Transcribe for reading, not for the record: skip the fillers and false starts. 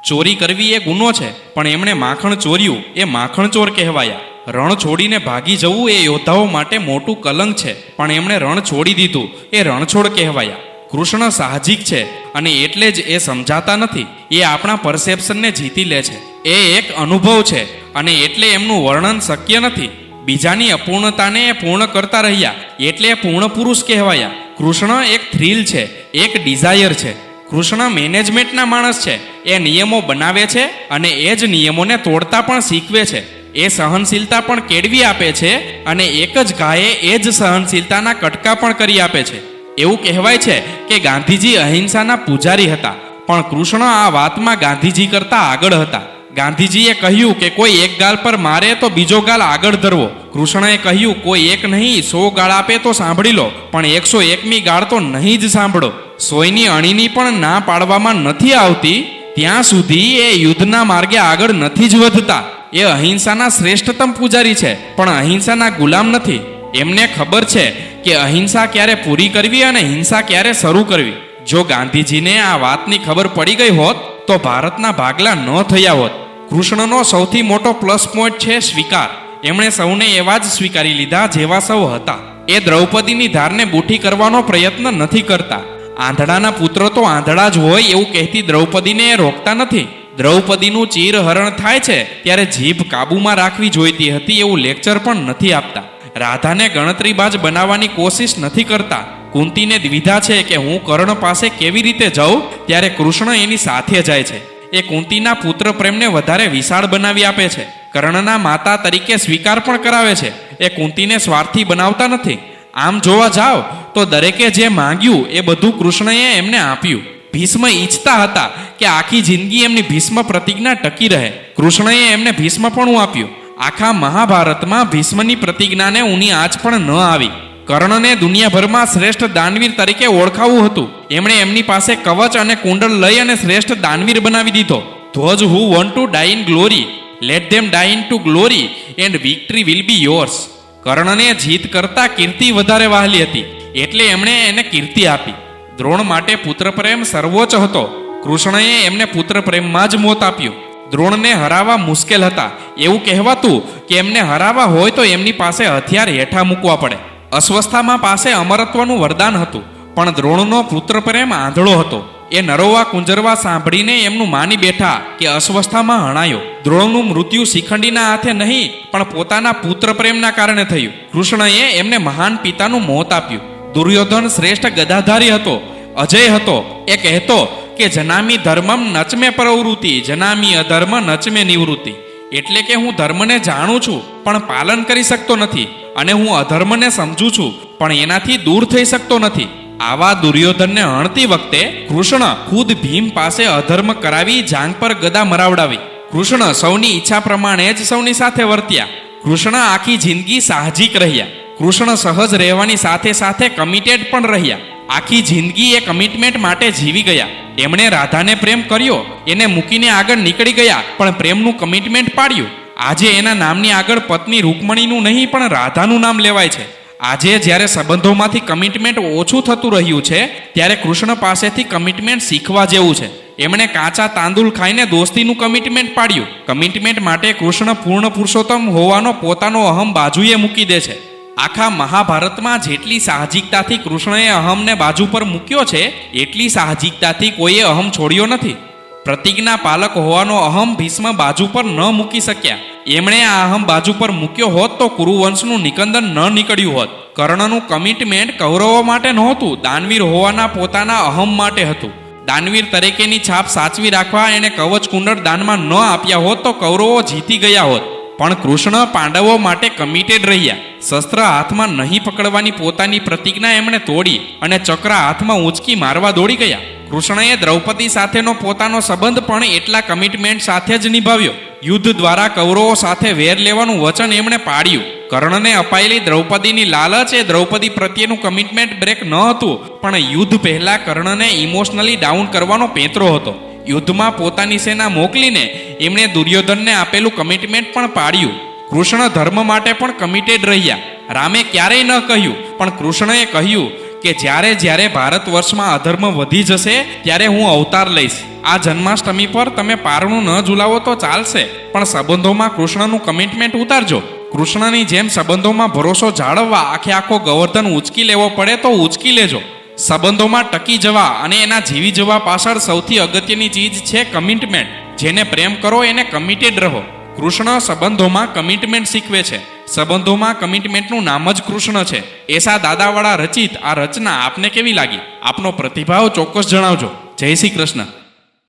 ચોરી કરવી એ ગુનો છે, પણ એમણે માખણ ચોર્યું એ માખણ ચોર કહેવાયા. રણ છોડીને ભાગી જવું એ યોદ્ધાઓ માટે મોટું કલંક છે, પણ એમણે રણ છોડી દીધું એ રણછોડ કહેવાયા. કૃષ્ણ સાહજિક છે અને એટલે જ એ સમજાતા નથી. એ આપણા પરસેપ્શનને જીતી લે છે. એ એક અનુભવ છે અને એટલે એમનું વર્ણન શક્ય નથી. બીજાની અપૂર્ણતાને એ પૂર્ણ કરતા રહ્યા એટલે એ પૂર્ણ પુરુષ કહેવાયા. કૃષ્ણ એક થ્રિલ છે, એક ડિઝાયર છે. કૃષ્ણ મેનેજમેન્ટના માણસ છે. એ નિયમો બનાવે છે અને એ જ નિયમોને તોડતા પણ શીખવે છે. એ સહનશીલતા પણ કેળવી આપે છે અને એક જ ગાયે એ જ સહનશીલતાના કટકા પણ કરી આપે છે. એવું કહેવાય છે કે ગાંધીજી અહિંસાના પૂજારી હતા, પણ કૃષ્ણ આ વાતમાં ગાંધીજી કરતાં આગળ હતા. ગાંધીજીએ કહ્યું કે કોઈ એક ગાલ પર મારે તો બીજો ગાલ આગળ ધરવો. કૃષ્ણએ કહ્યું કોઈ એક નહીં 100 ગાળ આપે તો સાંભળી લો, પણ 101મી ગાળ તો નહીં જ સાંભળો. સોયની અણીની પણ ના પાડવામાં નથી આવતી ત્યાં સુધી એ યુદ્ધના માર્ગે આગળ નથી જ વધતા. એ અહિંસાના શ્રેષ્ઠતમ પૂજારી છે, પણ અહિંસાના ગુલામ નથી. એમને ખબર છે કે અહિંસા ક્યારે પૂરી કરવી અને હિંસા ક્યારે શરૂ કરવી. જો ગાંધીજીને આ વાતની ખબર પડી ગઈ હોત તો ભારતના ભાગલા ન થયા હોત. કૃષ્ણનો સૌથી મોટો પ્લસ પોઈન્ટ છે સ્વીકાર. એમણે સૌને એવા જ સ્વીકારી લીધા જેવા સૌ હતા. એ દ્રૌપદીની ધારને બુઠી કરવાનો પ્રયત્ન નથી કરતા. આંધળાના પુત્ર તો આંધળા જ હોય એવું કહેતી દ્રૌપદીને એ રોકતા નથી. દ્રૌપદીનું ચીરહરણ થાય છે ત્યારે જીભ કાબૂમાં રાખવી જોઈતી હતી એવું લેક્ચર પણ નથી આપતા. રાધાને ગણતરીબાજ બનાવવાની કોશિશ નથી કરતા. કુંતીને દ્વિધા છે કે હું કર્ણ પાસે કેવી રીતે જાઉં, ત્યારે કૃષ્ણ એની સાથે જાય છે. એ કુંતીના પુત્ર પ્રેમને વધારે વિશાળ બનાવી આપે છે. કર્ણના માતા તરીકે સ્વીકાર પણ કરાવે છે. એ કુંતીને સ્વાર્થી બનાવતા નથી. આમ જોવા જાઓ તો દરેકે જે માંગ્યું એ બધું કૃષ્ણએ એમને આપ્યું. ભીષ્મ ઈચ્છતા હતા કે આખી જિંદગી એમની ભીષ્મ પ્રતિજ્ઞા ટકી રહે. કૃષ્ણએ એમને ભીષ્મપણું આપ્યું. આખા મહાભારતમાં ભીષ્મની પ્રતિજ્ઞાને ઊની આંચ પણ ન આવી. કર્ણને દુનિયાભરમાં શ્રેષ્ઠ દાનવીર તરીકે ઓળખાવું હતું. એમણે એમની પાસે કવચ અને કુંડળ લઈ અને શ્રેષ્ઠ દાનવીર બનાવી દીધો. Those who want to die in glory, let them die in to glory and victory will be yours. કર્ણને જીત કરતા કીર્તિ વધારે વહાલી હતી, એટલે એમણે એને કીર્તિ આપી. દ્રોણ માટે પુત્ર પ્રેમ સર્વોચ્ચ હતો. કૃષ્ણએ એમને પુત્ર પ્રેમમાં જ મોત આપ્યું. દ્રોણને હરાવવા મુશ્કેલ હતા. એવું કહેવાતું કે એમને હરાવવા હોય તો એમની પાસે હથિયાર હેઠા મૂકવા પડે. અસ્વસ્થામાં પાસે અમરત્વનું વરદાન હતું, પણ દ્રોણનો પુત્ર પ્રેમ આંધળો હતો. એ નરોવા કુંજરવા સાંભળીને એમનું માની બેઠા કે અસ્વસ્થામાં હણાયો. દ્રોણનું મૃત્યુ શિખંડીના હાથે નહીં પણ પોતાના પુત્ર પ્રેમના કારણે થયું. કૃષ્ણએ એમને મહાન પિતાનું મોત આપ્યું. દુર્યોધન શ્રેષ્ઠ ગદાધારી હતો, અજય હતો. એ કહેતો કે જનામી ધર્મમ નચમે પ્રવૃત્તિ, જનામી અધર્મ નચમે નિવૃત્તિ. એટલે કે હું ધર્મને જાણું છું પણ પાલન કરી શકતો નથી, અને હું અધર્મને સમજું છું પણ એનાથી દૂર થઈ શકતો નથી. આવા દુર્યોધનને હણતી વખતે કૃષ્ણ ખુદ ભીમ પાસે અધર્મ કરાવી જાંગ પર ગદા મરાવડાવી. કૃષ્ણ સૌની ઈચ્છા પ્રમાણે જ સૌની સાથે વર્ત્યા. કૃષ્ણ આખી જિંદગી સાહજિક રહ્યા. કૃષ્ણ સહજ રહેવાની સાથે સાથે કમિટેડ પણ રહ્યા. આખી જિંદગી એ કમિટમેન્ટ માટે જીવી ગયા. એમણે રાધાને પ્રેમ કર્યો, એને મૂકીને આગળ નીકળી ગયા, પણ પ્રેમનું કમિટમેન્ટ પાડ્યું. આજે એના નામની આગળ પત્ની રૂકમણીનું નહીં પણ રાધાનું નામ લેવાય છે. આજે જ્યારે સંબંધોમાંથી કમિટમેન્ટ ઓછું થતું રહ્યું છે ત્યારે કૃષ્ણ પાસેથી કમિટમેન્ટ શીખવા જેવું છે. એમણે કાચા તાંદુલ ખાઈને દોસ્તીનું કમિટમેન્ટ પાડ્યું. કમિટમેન્ટ માટે કૃષ્ણ પૂર્ણ પુરુષોત્તમ હોવાનો પોતાનો અહમ બાજુએ મૂકી દે છે. આખા મહાભારતમાં જેટલી સાહજિકતાથી કૃષ્ણએ અહમને બાજુ પર મૂક્યો છે એટલી સાહજિકતાથી કોઈએ અહમ છોડ્યો નથી. પ્રતિજ્ઞા પાલક હોવાનો અહમ ભીષ્મ બાજુ પર ન મૂકી શક્યા. એમણે આ અહમ બાજુ પર મૂક્યો હોત તો કુરુવંશનું નિકંદન ન નીકળ્યું હોત. કર્ણનું કમિટમેન્ટ કૌરવો માટે નહોતું, દાનવીર હોવાના પોતાના અહમ માટે હતું. દાનવીર તરીકેની છાપ સાચવી રાખવા એણે કવચ કુંડળ દાનમાં ન આપ્યા હોત તો કૌરવો જીતી ગયા હોત. પણ કૃષ્ણ પાંડવો માટે કમિટેડ રહ્યા. શસ્ત્ર હાથમાં નહીં પકડવાની પોતાની પ્રતિજ્ઞા એમણે તોડી અને ચક્ર હાથમાં ઊંચકી મારવા દોડી ગયા. કૃષ્ણએ દ્રૌપદી સાથેનો પોતાનો સંબંધ પણ એટલા કમિટમેન્ટ સાથે જ નિભાવ્યો. યુદ્ધ દ્વારા કૌરવો સાથે વેર લેવાનું વચન એમણે પાડ્યું. કર્ણને અપાયેલી દ્રૌપદીની લાલચ એ દ્રૌપદી પ્રત્યેનું કમિટમેન્ટ બ્રેક ન હતું, પણ યુદ્ધ પહેલા કર્ણને ઇમોશનલી ડાઉન કરવાનો પેંતરો હતો. યુદ્ધમાં પોતાની સેના મોકલીને એમણે દુર્યોધનને આપેલું કમિટમેન્ટ પણ પાડ્યું. કૃષ્ણ ધર્મ માટે પણ કમિટેડ રહ્યા. રામે ક્યારેય ન કહ્યું, પણ કૃષ્ણએ કહ્યું કે જ્યારે જ્યારે ભારત વર્ષમાં અધર્મ વધી જશે ત્યારે હું અવતાર લઈશ. આ જન્માષ્ટમી પર તમે પારણું ન ઝુલાવો તો ચાલશે, પણ સંબંધોમાં કૃષ્ણનું કમિટમેન્ટ ઉતારજો. કૃષ્ણની જેમ સંબંધોમાં ભરોસો જાળવવા આખો ગોવર્ધન ઉંચકી લેવો પડે તો ઉંચકી લેજો. સંબંધોમાં ટકી જવા અને એના જીવી જવા પાછળ સૌથી અગત્યની ચીજ છે કમિટમેન્ટ. જેને પ્રેમ કરો એને કમિટેડ રહો. કૃષ્ણ સંબંધોમાં કમિટમેન્ટ શીખવે છે. સંબંધોમાં કમિટમેન્ટનું નામ જ કૃષ્ણ છે. એસા દાદાવાળા રચિત આ રચના આપને કેવી લાગી? આપનો પ્રતિભાવ ચોક્કસ જણાવજો. જય શ્રી કૃષ્ણ.